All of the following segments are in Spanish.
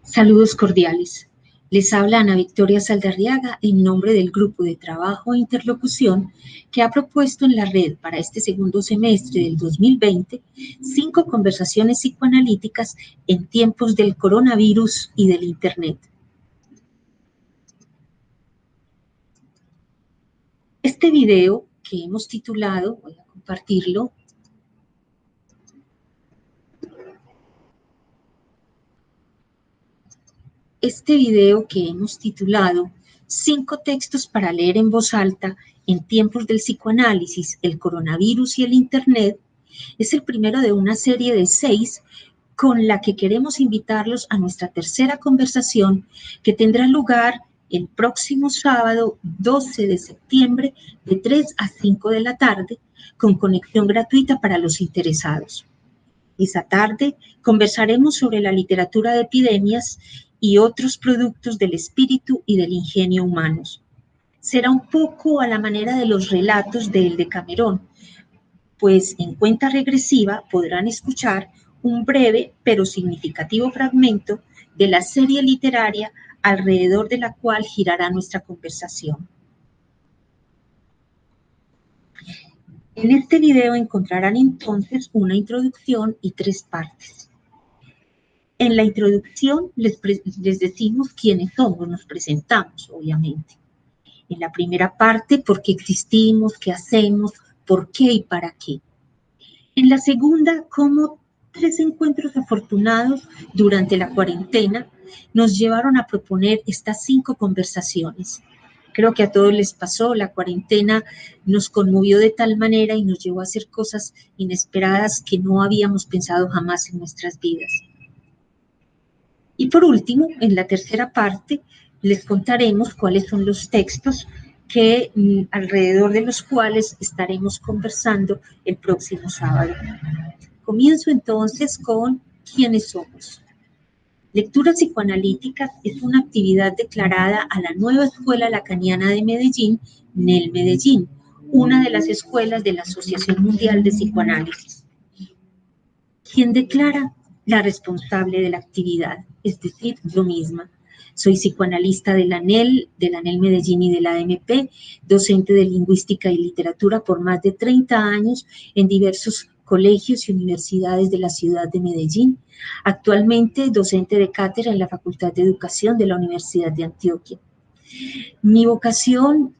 Saludos cordiales. Les habla Ana Victoria Saldarriaga en nombre del Grupo de Trabajo e Interlocución que ha propuesto en la red para este segundo semestre del 2020 5 conversaciones psicoanalíticas en tiempos del coronavirus y del Internet. Este video que hemos titulado, voy a compartirlo, titulado 5 textos para leer en voz alta en tiempos del psicoanálisis, el coronavirus y el Internet, es el primero de una serie de 6 con la que queremos invitarlos a nuestra tercera conversación que tendrá lugar el próximo sábado 12 de septiembre de 3 a 5 de la tarde con conexión gratuita para los interesados. Esa tarde conversaremos sobre la literatura de epidemias y otros productos del espíritu y del ingenio humanos. Será un poco a la manera de los relatos de El Decamerón, pues en cuenta regresiva podrán escuchar un breve pero significativo fragmento de la serie literaria alrededor de la cual girará nuestra conversación. En este video encontrarán entonces una introducción y 3 partes. En la introducción les decimos quiénes somos, nos presentamos, obviamente. En la primera parte, por qué existimos, qué hacemos, por qué y para qué. En la segunda, cómo 3 encuentros afortunados durante la cuarentena nos llevaron a proponer estas 5 conversaciones. Creo que a todos les pasó, la cuarentena nos conmovió de tal manera y nos llevó a hacer cosas inesperadas que no habíamos pensado jamás en nuestras vidas. Y por último, en la tercera parte, les contaremos cuáles son los textos que alrededor de los cuales estaremos conversando el próximo sábado. Comienzo entonces con ¿quiénes somos? Lectura psicoanalítica es una actividad declarada a la nueva Escuela Lacaniana de Medellín, NEL Medellín, una de las escuelas de la Asociación Mundial de Psicoanálisis. ¿Quién declara? La responsable de la actividad, es decir, yo misma. Soy psicoanalista de la NEL Medellín y de la AMP, docente de lingüística y literatura por más de 30 años en diversos colegios y universidades de la ciudad de Medellín. Actualmente docente de cátedra en la Facultad de Educación de la Universidad de Antioquia. Mi vocación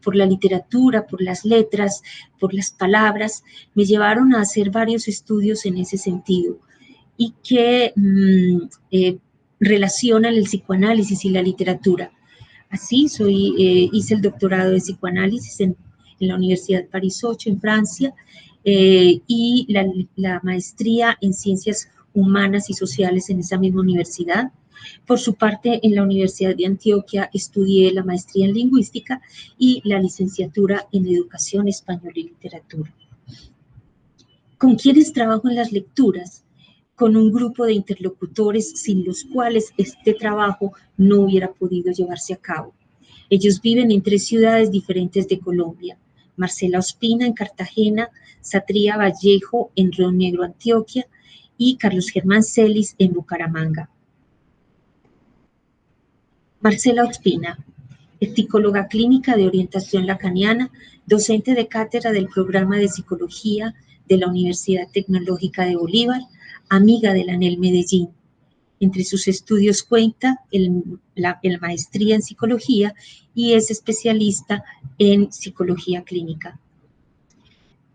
por la literatura, por las letras, por las palabras, me llevaron a hacer varios estudios en ese sentido y que relacionan el psicoanálisis y la literatura. Así, hice el doctorado de psicoanálisis en la Universidad Paris 8 en Francia y la maestría en ciencias humanas y sociales en esa misma universidad. Por su parte, en la Universidad de Antioquia estudié la maestría en lingüística y la licenciatura en educación, español y literatura. ¿Con quiénes trabajo en las lecturas? Con un grupo de interlocutores sin los cuales este trabajo no hubiera podido llevarse a cabo. Ellos viven en 3 ciudades diferentes de Colombia: Marcela Ospina en Cartagena, Satria Vallejo en Río Negro, Antioquia, y Carlos Germán Celis en Bucaramanga. Marcela Ospina es psicóloga clínica de orientación lacaniana, docente de cátedra del programa de psicología de la Universidad Tecnológica de Bolívar, amiga de la NEL Medellín. Entre sus estudios cuenta la maestría en psicología y es especialista en psicología clínica.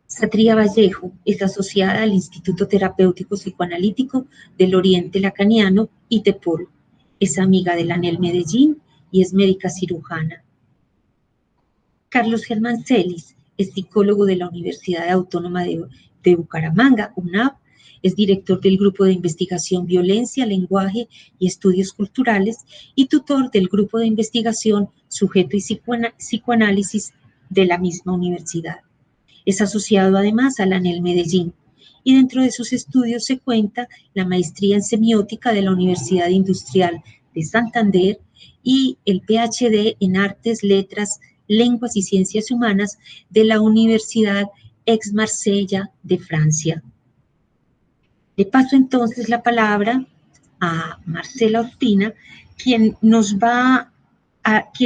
Satria Vallejo es asociada al Instituto Terapéutico Psicoanalítico del Oriente Lacaniano, ITEPOL. Es amiga de la NEL Medellín y es médica cirujana. Carlos Germán Celis es psicólogo de la Universidad Autónoma de Bucaramanga, UNAB. Es director del Grupo de Investigación Violencia, Lenguaje y Estudios Culturales y tutor del Grupo de Investigación Sujeto y Psicoanálisis de la misma universidad. Es asociado además a la NEL Medellín y dentro de sus estudios se cuenta la maestría en semiótica de la Universidad Industrial de Santander y el PhD en Artes, Letras, Lenguas y Ciencias Humanas de la Universidad Aix-Marsella de Francia. Le paso entonces la palabra a Marcela Ospina, quien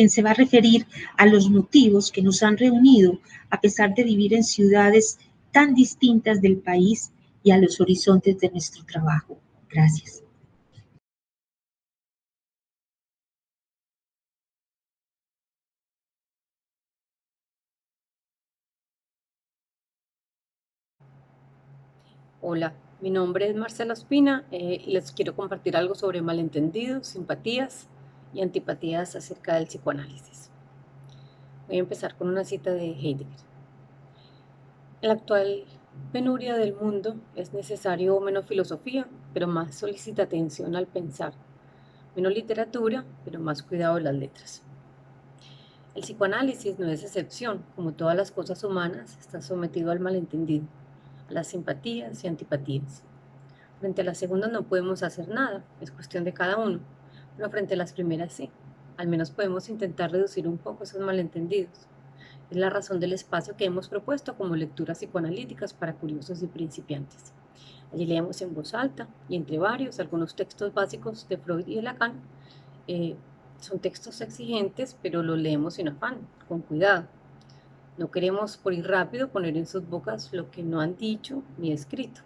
se va a referir a los motivos que nos han reunido a pesar de vivir en ciudades tan distintas del país y a los horizontes de nuestro trabajo. Gracias. Hola, mi nombre es Marcela Ospina y les quiero compartir algo sobre malentendidos, simpatías y antipatías acerca del psicoanálisis. Voy a empezar con una cita de Heidegger. En la actual penuria del mundo es necesario menos filosofía, pero más solicita atención al pensar, menos literatura, pero más cuidado de las letras. El psicoanálisis no es excepción, como todas las cosas humanas, está sometido al malentendido, a las simpatías y antipatías. Frente a las segundas no podemos hacer nada, es cuestión de cada uno, pero frente a las primeras sí. Al menos podemos intentar reducir un poco esos malentendidos. Es la razón del espacio que hemos propuesto como lecturas psicoanalíticas para curiosos y principiantes. Allí leemos en voz alta y entre varios algunos textos básicos de Freud y de Lacan. Son textos exigentes, pero los leemos sin afán, con cuidado. No queremos por ir rápido poner en sus bocas lo que no han dicho ni escrito.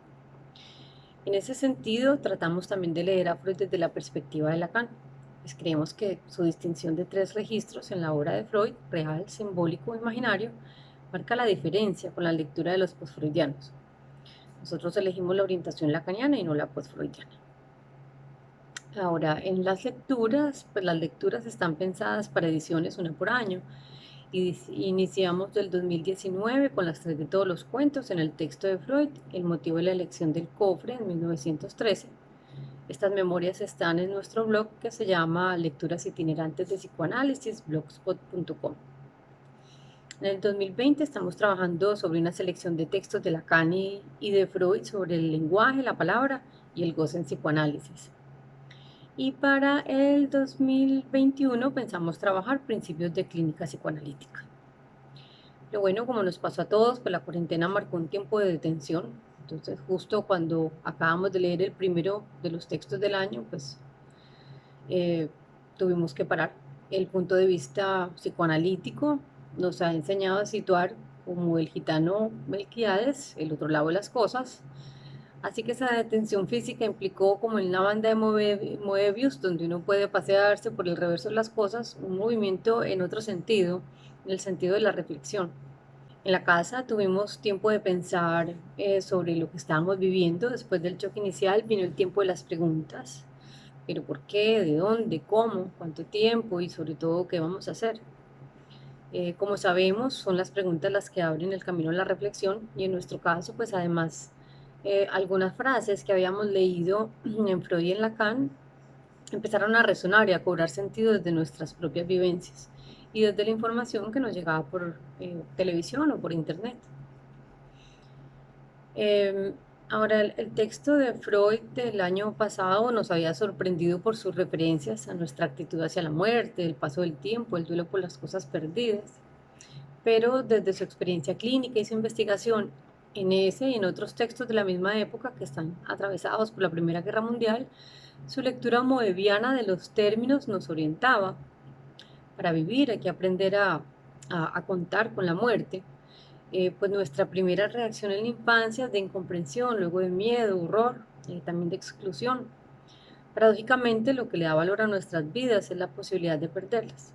En ese sentido, tratamos también de leer a Freud desde la perspectiva de Lacan, pues creemos que su distinción de 3 registros en la obra de Freud, real, simbólico o imaginario, marca la diferencia con la lectura de los postfreudianos. Nosotros elegimos la orientación lacaniana y no la postfreudiana. Ahora, en las lecturas, pues las lecturas están pensadas para ediciones una por año. Y iniciamos del 2019 con las 3 de todos los cuentos en el texto de Freud, el motivo de la elección del cofre en 1913. Estas memorias están en nuestro blog que se llama Lecturas Itinerantes de Psicoanálisis, blogspot.com. En el 2020 estamos trabajando sobre una selección de textos de Lacan y de Freud sobre el lenguaje, la palabra y el goce en psicoanálisis. Y para el 2021 pensamos trabajar principios de clínica psicoanalítica. Pero bueno, como nos pasó a todos, pues la cuarentena marcó un tiempo de detención. Entonces, justo cuando acabamos de leer el primero de los textos del año, pues tuvimos que parar. El punto de vista psicoanalítico nos ha enseñado a situar como el gitano Melquiades, el otro lado de las cosas. Así que esa detención física implicó, como en una banda de Moebius, donde uno puede pasearse por el reverso de las cosas, un movimiento en otro sentido, en el sentido de la reflexión. En la casa tuvimos tiempo de pensar sobre lo que estábamos viviendo. Después del choque inicial vino el tiempo de las preguntas. ¿Pero por qué? ¿De dónde? ¿Cómo? ¿Cuánto tiempo? Y sobre todo, ¿qué vamos a hacer? Como sabemos, son las preguntas las que abren el camino a la reflexión y en nuestro caso, pues además, algunas frases que habíamos leído en Freud y en Lacan empezaron a resonar y a cobrar sentido desde nuestras propias vivencias y desde la información que nos llegaba por televisión o por internet. Ahora, el texto de Freud del año pasado nos había sorprendido por sus referencias a nuestra actitud hacia la muerte, el paso del tiempo, el duelo por las cosas perdidas, pero desde su experiencia clínica y su investigación en ese y en otros textos de la misma época que están atravesados por la Primera Guerra Mundial, su lectura moebiana de los términos nos orientaba. Para vivir hay que aprender a contar con la muerte. Pues nuestra primera reacción en la infancia es de incomprensión, luego de miedo, horror, también de exclusión. Paradójicamente, lo que le da valor a nuestras vidas es la posibilidad de perderlas.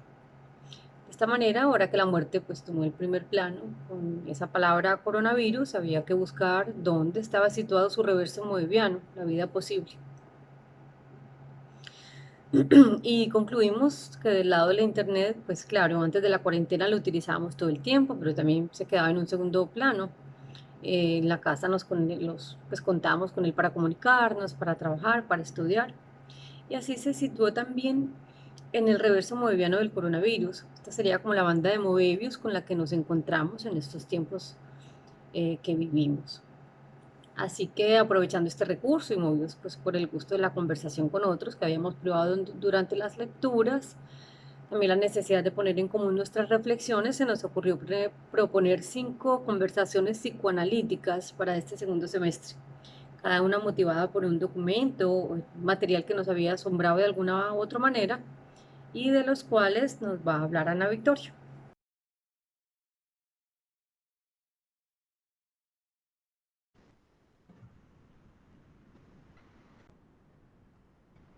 De esta manera, ahora que la muerte pues tomó el primer plano, con esa palabra coronavirus, había que buscar dónde estaba situado su reverso moebiano, la vida posible. Y concluimos que del lado de la internet, pues claro, antes de la cuarentena lo utilizábamos todo el tiempo, pero también se quedaba en un segundo plano. En la casa pues contábamos con él para comunicarnos, para trabajar, para estudiar. Y así se situó también en el reverso moebiano del coronavirus. Esta sería como la banda de Moebius con la que nos encontramos en estos tiempos que vivimos. Así que aprovechando este recurso y movidos pues, por el gusto de la conversación con otros que habíamos probado durante las lecturas, también la necesidad de poner en común nuestras reflexiones, se nos ocurrió proponer 5 conversaciones psicoanalíticas para este segundo semestre. cada una motivada por un documento o material que nos había asombrado de alguna u otra manera, y de los cuales nos va a hablar Ana Victoria.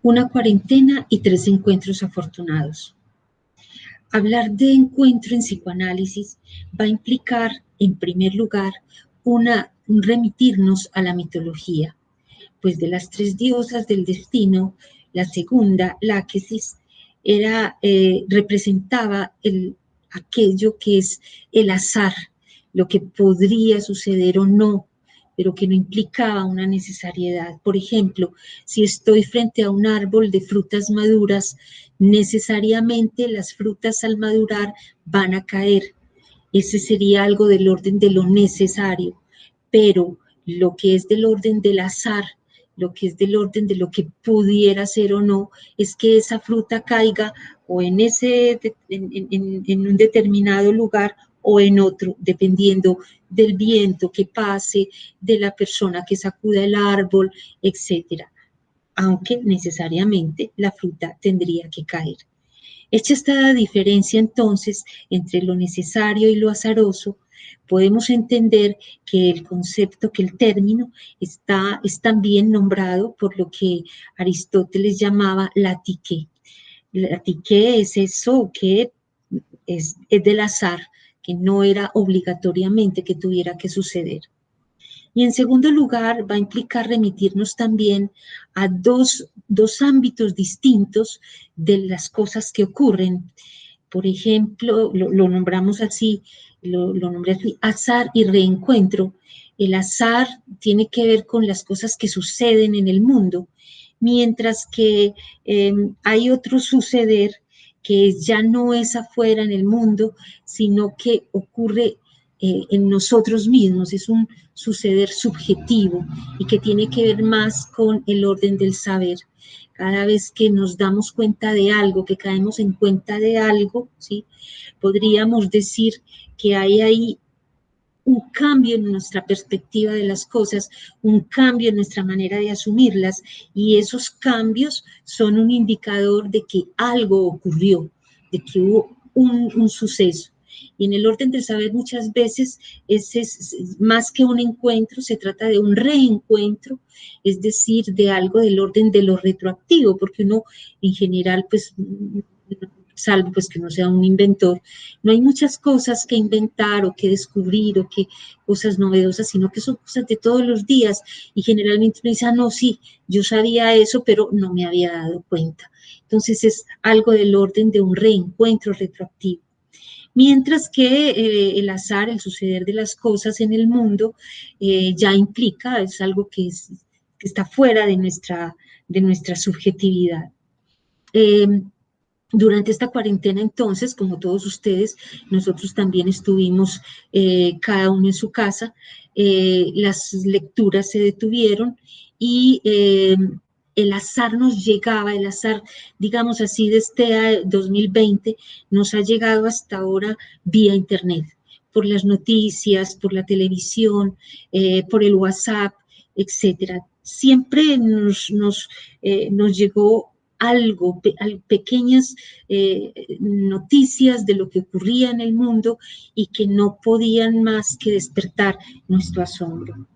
Una cuarentena y 3 encuentros afortunados. Hablar de encuentro en psicoanálisis va a implicar, en primer lugar, un remitirnos a la mitología, pues de las 3 diosas del destino, la segunda, Láquesis, representaba aquello que es el azar, lo que podría suceder o no, pero que no implicaba una necesariedad. Por ejemplo, si estoy frente a un árbol de frutas maduras, necesariamente las frutas al madurar van a caer. Ese sería algo del orden de lo necesario, pero lo que es del orden del azar, lo que es del orden de lo que pudiera ser o no, es que esa fruta caiga o en un determinado lugar o en otro, dependiendo del viento que pase, de la persona que sacuda el árbol, etcétera. Aunque necesariamente la fruta tendría que caer. Hecha esta diferencia entonces entre lo necesario y lo azaroso, podemos entender que el concepto, que el término es también nombrado por lo que Aristóteles llamaba la psique. La psique es eso que es del azar, que no era obligatoriamente que tuviera que suceder. Y en segundo lugar, va a implicar remitirnos también a dos ámbitos distintos de las cosas que ocurren. Por ejemplo, lo nombramos así, lo nombré así, azar y reencuentro. El azar tiene que ver con las cosas que suceden en el mundo, mientras que hay otro suceder que ya no es afuera en el mundo, sino que ocurre en nosotros mismos, es un suceder subjetivo y que tiene que ver más con el orden del saber. Cada vez que nos damos cuenta de algo, que caemos en cuenta de algo, ¿sí? Podríamos decir que hay ahí un cambio en nuestra perspectiva de las cosas, un cambio en nuestra manera de asumirlas, y esos cambios son un indicador de que algo ocurrió, de que hubo un suceso. Y en el orden del saber muchas veces es más que un encuentro, se trata de un reencuentro, es decir, de algo del orden de lo retroactivo, porque uno en general pues salvo pues que no sea un inventor, no hay muchas cosas que inventar o que descubrir o que cosas novedosas, sino que son cosas de todos los días y generalmente uno dice, no, sí, yo sabía eso, pero no me había dado cuenta. Entonces es algo del orden de un reencuentro retroactivo. Mientras que el azar, el suceder de las cosas en el mundo, ya implica, es algo que está fuera de nuestra subjetividad. Durante esta cuarentena, entonces, como todos ustedes, nosotros también estuvimos cada uno en su casa, las lecturas se detuvieron y el azar nos llegaba, el azar, digamos así, de este 2020, nos ha llegado hasta ahora vía internet, por las noticias, por la televisión, por el WhatsApp, etcétera. Siempre nos llegó algo, pequeñas noticias de lo que ocurría en el mundo y que no podían más que despertar nuestro asombro.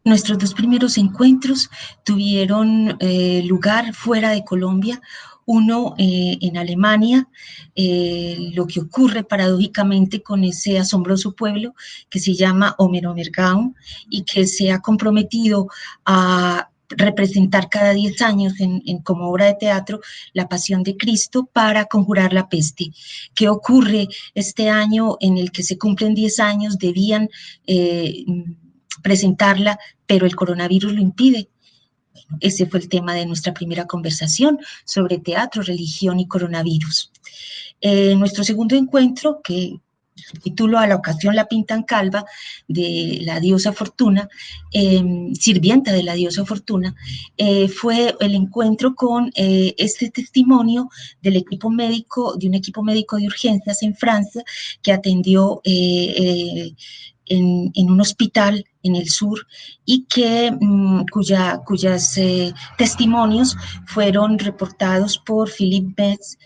Nuestros 2 primeros encuentros tuvieron lugar fuera de Colombia, uno en Alemania, lo que ocurre paradójicamente con ese asombroso pueblo que se llama Omeromergaon y que se ha comprometido a representar cada 10 años como obra de teatro La Pasión de Cristo para conjurar la peste. ¿Qué ocurre este año en el que se cumplen 10 años? Debían presentarla, pero el coronavirus lo impide. Bueno, ese fue el tema de nuestra primera conversación sobre teatro, religión y coronavirus. Nuestro segundo encuentro, que titulo a la ocasión La pintan calva, de la diosa Fortuna, sirvienta de la diosa Fortuna, fue el encuentro con este testimonio del equipo médico, de un equipo médico de urgencias en Francia, que atendió en un hospital en el sur y cuyos testimonios fueron reportados por Philippe Betz,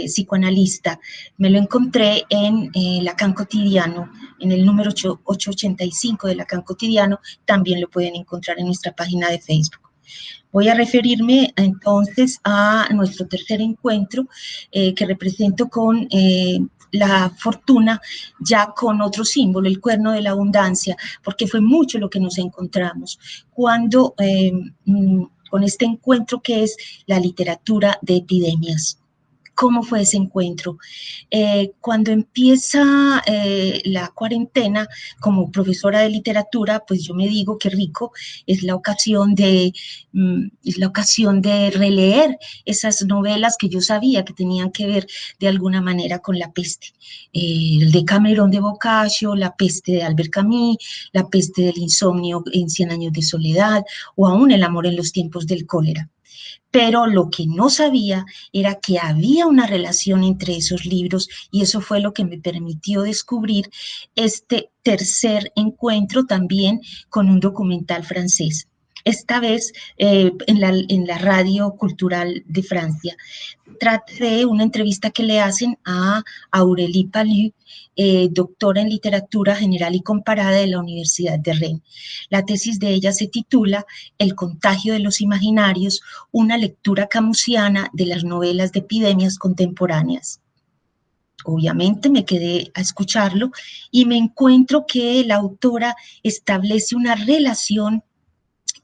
psicoanalista. Me lo encontré en Lacan Cotidiano, en el número 885 de Lacan Cotidiano. También lo pueden encontrar en nuestra página de Facebook. Voy a referirme entonces a nuestro tercer encuentro que represento con la fortuna, ya con otro símbolo, el cuerno de la abundancia, porque fue mucho lo que nos encontramos cuando con este encuentro que es la literatura de epidemias. ¿Cómo fue ese encuentro? Cuando empieza la cuarentena, como profesora de literatura, pues yo me digo que rico, es la ocasión de releer esas novelas que yo sabía que tenían que ver de alguna manera con la peste. El Decamerón de Boccaccio, La peste de Albert Camus, La peste del insomnio en 100 años de soledad, o aún El amor en los tiempos del cólera. Pero lo que no sabía era que había una relación entre esos libros, y eso fue lo que me permitió descubrir este tercer encuentro también con un documental francés. Esta vez en la radio cultural de Francia. Trata de una entrevista que le hacen a Aurélie Palu, doctora en literatura general y comparada de la Universidad de Rennes. La tesis de ella se titula El contagio de los imaginarios, una lectura camusiana de las novelas de epidemias contemporáneas. Obviamente me quedé a escucharlo y me encuentro que la autora establece una relación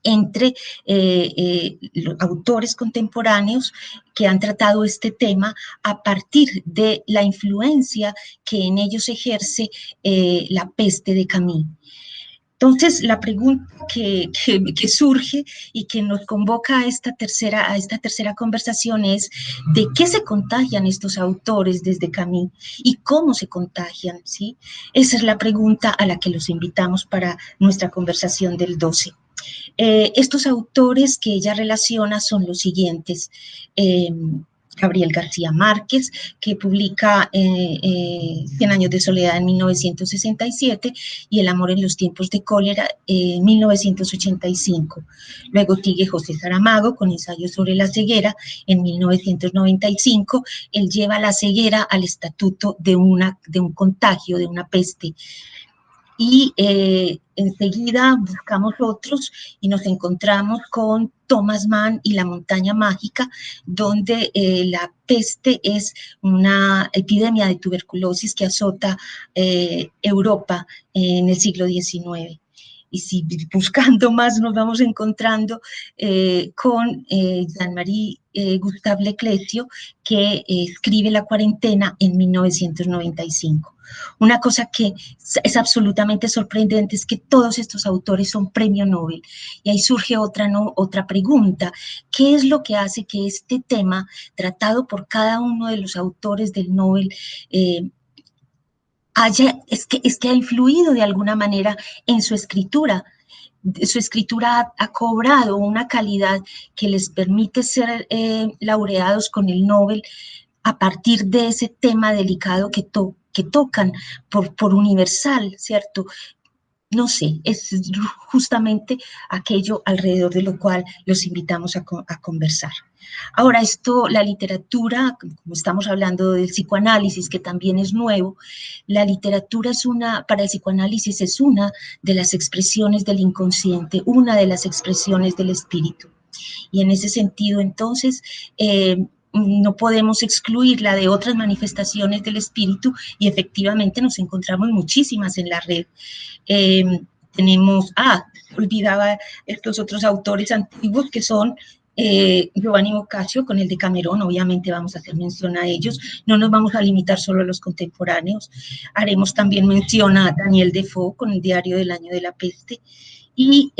entre los autores contemporáneos que han tratado este tema a partir de la influencia que en ellos ejerce la peste de Camus. Entonces, la pregunta que surge y que nos convoca a esta tercera conversación es: ¿de qué se contagian estos autores desde Camus y cómo se contagian? ¿Sí? Esa es la pregunta a la que los invitamos para nuestra conversación del 12. Estos autores que ella relaciona son los siguientes: Gabriel García Márquez, que publica 100 años de soledad en 1967 y El amor en los tiempos de cólera en 1985. Luego sigue José Saramago con Ensayos sobre la ceguera en 1995. Él lleva la ceguera al estatuto de un contagio, de una peste. Y enseguida buscamos otros y nos encontramos con Thomas Mann y La montaña mágica, donde la peste es una epidemia de tuberculosis que azota Europa en el siglo XIX. Y si buscando más nos vamos encontrando con Jean-Marie Gustave Leclésio, que escribe La cuarentena en 1995. Una cosa que es absolutamente sorprendente es que todos estos autores son premio Nobel. Y ahí surge otra pregunta: ¿qué es lo que hace que este tema, tratado por cada uno de los autores del Nobel, es que ha influido de alguna manera en su escritura? Su escritura ha cobrado una calidad que les permite ser laureados con el Nobel a partir de ese tema delicado que tocan por universal, ¿cierto? No sé, es justamente aquello alrededor de lo cual los invitamos a conversar. Ahora, la literatura, como estamos hablando del psicoanálisis, que también es nuevo, la literatura para el psicoanálisis es una de las expresiones del inconsciente, una de las expresiones del espíritu. Y en ese sentido, entonces, no podemos excluirla de otras manifestaciones del espíritu, y efectivamente nos encontramos muchísimas en la red. Olvidaba estos otros autores antiguos que son Giovanni Boccaccio con el Decamerón. Obviamente vamos a hacer mención a ellos, no nos vamos a limitar solo a los contemporáneos, haremos también mención a Daniel Defoe con el Diario del año de la peste, y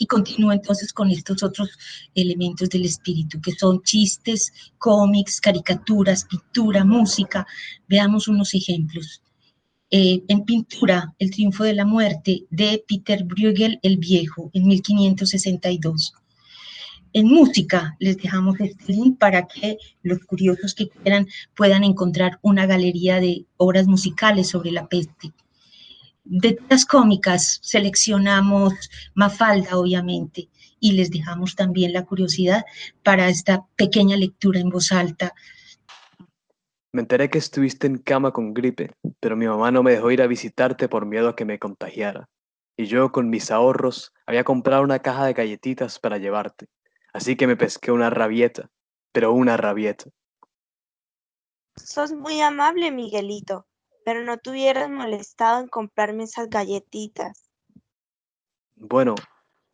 continúo entonces con estos otros elementos del espíritu, que son chistes, cómics, caricaturas, pintura, música. Veamos unos ejemplos. En pintura, El triunfo de la muerte, de Peter Bruegel el Viejo, en 1562. En música, les dejamos este link para que los curiosos que quieran puedan encontrar una galería de obras musicales sobre la peste. De las cómicas seleccionamos Mafalda, obviamente, y les dejamos también la curiosidad para esta pequeña lectura en voz alta. Me enteré que estuviste en cama con gripe, pero mi mamá no me dejó ir a visitarte por miedo a que me contagiara. Y yo, con mis ahorros, había comprado una caja de galletitas para llevarte. Así que me pesqué una rabieta, pero una rabieta. Sos muy amable, Miguelito, pero no te hubieras molestado en comprarme esas galletitas. Bueno,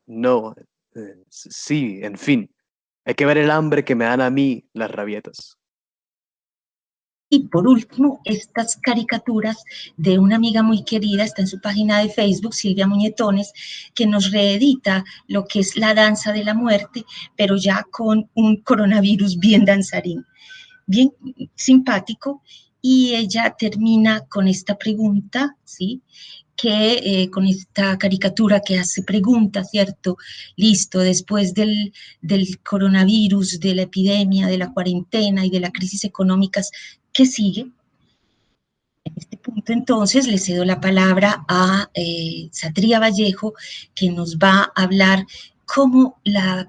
no, sí, en fin. Hay que ver el hambre que me dan a mí las rabietas. Y por último, estas caricaturas de una amiga muy querida, está en su página de Facebook, Silvia Muñetones, que nos reedita lo que es la danza de la muerte, pero ya con un coronavirus bien danzarín, bien simpático. Y ella termina con esta pregunta, ¿sí? Con esta caricatura que hace preguntas, ¿cierto? Listo, después del coronavirus, de la epidemia, de la cuarentena y de la crisis económicas, ¿qué sigue? En este punto, entonces, le cedo la palabra a Satria Vallejo, que nos va a hablar cómo el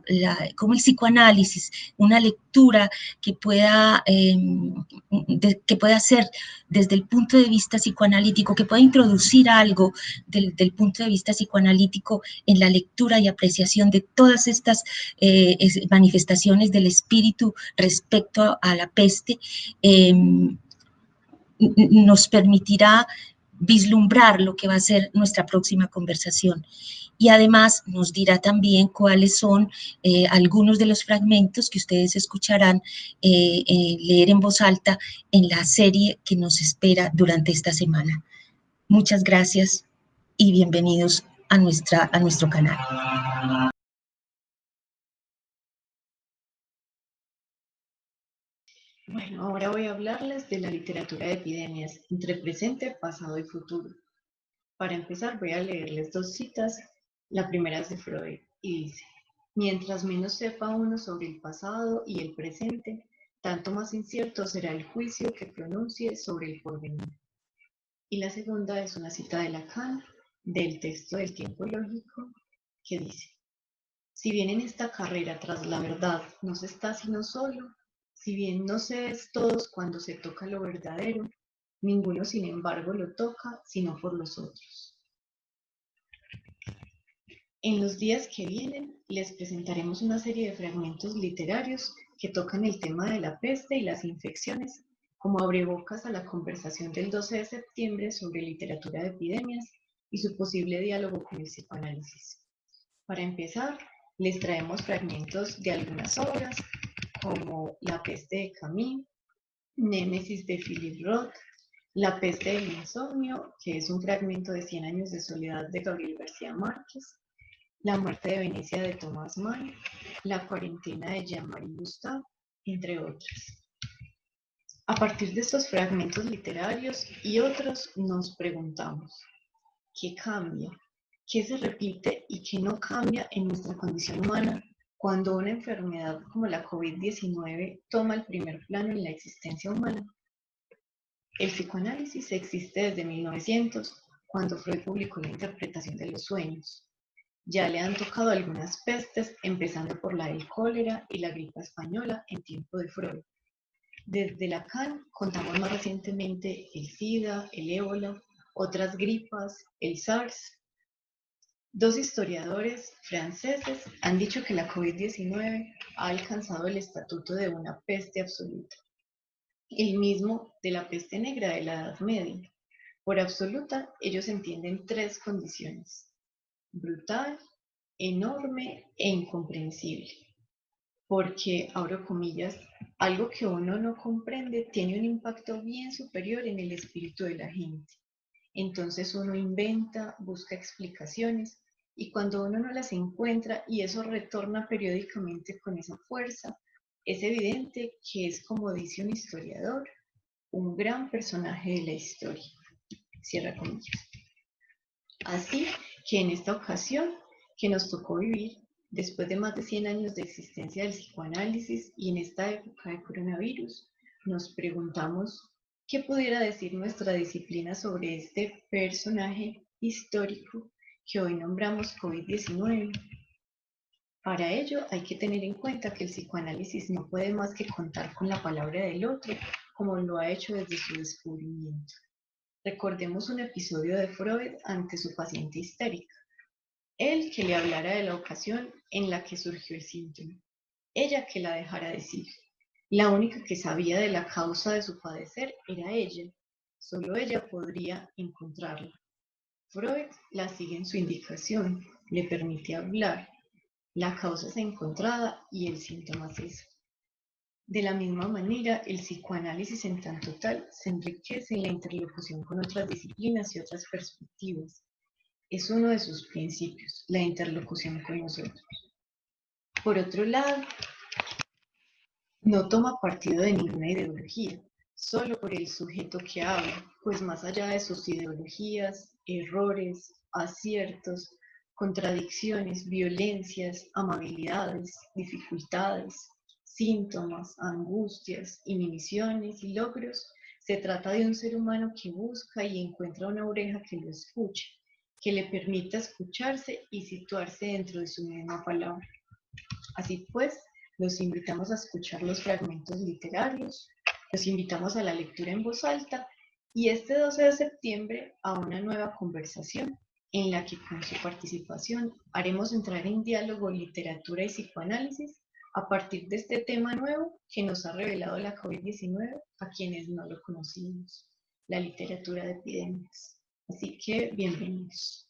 psicoanálisis, una lectura que que pueda hacer desde el punto de vista psicoanalítico, que pueda introducir algo del punto de vista psicoanalítico en la lectura y apreciación de todas estas manifestaciones del espíritu respecto a la peste. Nos permitirá vislumbrar lo que va a ser nuestra próxima conversación. Y además nos dirá también cuáles son algunos de los fragmentos que ustedes escucharán leer en voz alta en la serie que nos espera durante esta semana. Muchas gracias y bienvenidos a nuestro canal. Bueno, ahora voy a hablarles de la literatura de epidemias, entre presente, pasado y futuro. Para empezar, voy a leerles dos citas. La primera es de Freud y dice: mientras menos sepa uno sobre el pasado y el presente, tanto más incierto será el juicio que pronuncie sobre el porvenir. Y la segunda es una cita de Lacan, del texto del tiempo lógico, que dice: si bien en esta carrera tras la verdad no se está sino solo, si bien no se es todos cuando se toca lo verdadero, ninguno sin embargo lo toca sino por los otros. En los días que vienen les presentaremos una serie de fragmentos literarios que tocan el tema de la peste y las infecciones, como abrebocas a la conversación del 12 de septiembre sobre literatura de epidemias y su posible diálogo con el psicoanálisis. Para empezar, les traemos fragmentos de algunas obras, como La peste de Camus, Némesis de Philip Roth, La peste del insomnio, que es un fragmento de 100 años de soledad de Gabriel García Márquez, La muerte de Venecia de Thomas Mann, La cuarentena de Jean-Marie Gustave, entre otras. A partir de estos fragmentos literarios y otros nos preguntamos: ¿qué cambia? ¿Qué se repite y qué no cambia en nuestra condición humana cuando una enfermedad como la COVID-19 toma el primer plano en la existencia humana? El psicoanálisis existe desde 1900, cuando Freud publicó la interpretación de los sueños. Ya le han tocado algunas pestes, empezando por la del cólera y la gripe española en tiempo de Freud. Desde Lacan contamos más recientemente el SIDA, el ébola, otras gripas, el SARS. Dos historiadores franceses han dicho que la COVID-19 ha alcanzado el estatuto de una peste absoluta, el mismo de la peste negra de la Edad Media. Por absoluta, ellos entienden tres condiciones: brutal, enorme e incomprensible. Porque, abro comillas, algo que uno no comprende tiene un impacto bien superior en el espíritu de la gente. Entonces uno inventa, busca explicaciones, y cuando uno no las encuentra y eso retorna periódicamente con esa fuerza, es evidente que es, como dice un historiador, un gran personaje de la historia. Cierra comillas. Así que en esta ocasión que nos tocó vivir, después de más de 100 años de existencia del psicoanálisis y en esta época de coronavirus, nos preguntamos qué pudiera decir nuestra disciplina sobre este personaje histórico que hoy nombramos COVID-19. Para ello hay que tener en cuenta que el psicoanálisis no puede más que contar con la palabra del otro, como lo ha hecho desde su descubrimiento. Recordemos un episodio de Freud ante su paciente histérica. Él que le hablara de la ocasión en la que surgió el síntoma. Ella que la dejara decir. La única que sabía de la causa de su padecer era ella. Solo ella podría encontrarla. Freud la sigue en su indicación, le permite hablar. La causa es encontrada y el síntoma cesa. De la misma manera, el psicoanálisis en tanto tal se enriquece en la interlocución con otras disciplinas y otras perspectivas. Es uno de sus principios, la interlocución con nosotros. Por otro lado, no toma partido de ninguna ideología, solo por el sujeto que habla, pues más allá de sus ideologías, errores, aciertos, contradicciones, violencias, amabilidades, dificultades, síntomas, angustias, inhibiciones y logros, se trata de un ser humano que busca y encuentra una oreja que lo escuche, que le permita escucharse y situarse dentro de su misma palabra. Así pues, los invitamos a escuchar los fragmentos literarios, los invitamos a la lectura en voz alta y este 12 de septiembre a una nueva conversación en la que con su participación haremos entrar en diálogo literatura y psicoanálisis a partir de este tema nuevo que nos ha revelado la COVID-19 a quienes no lo conocimos, la literatura de epidemias. Así que bienvenidos.